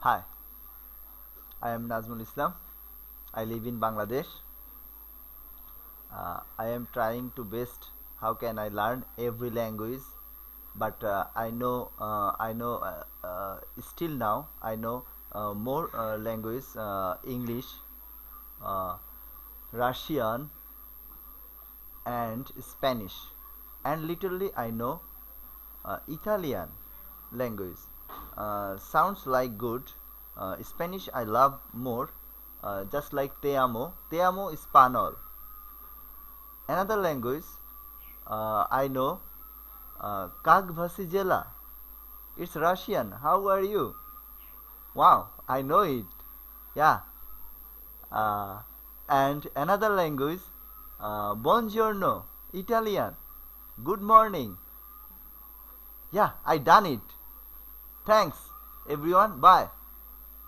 Hi, I am Nazmul Islam. I live in Bangladesh. I am trying to best how can I learn every language, but still now I know more language, English, uh, Russian, and Spanish, and literally I know Italian language. Sounds like good. Spanish I love more, just like te amo. Te amo Espanol. Another language I know, Kag Vasijela. It's Russian. How are you? Wow, I know it. Yeah. Uh, and another language, Buongiorno, Italian. Good morning. Yeah, I done it. Thanks, everyone. Bye.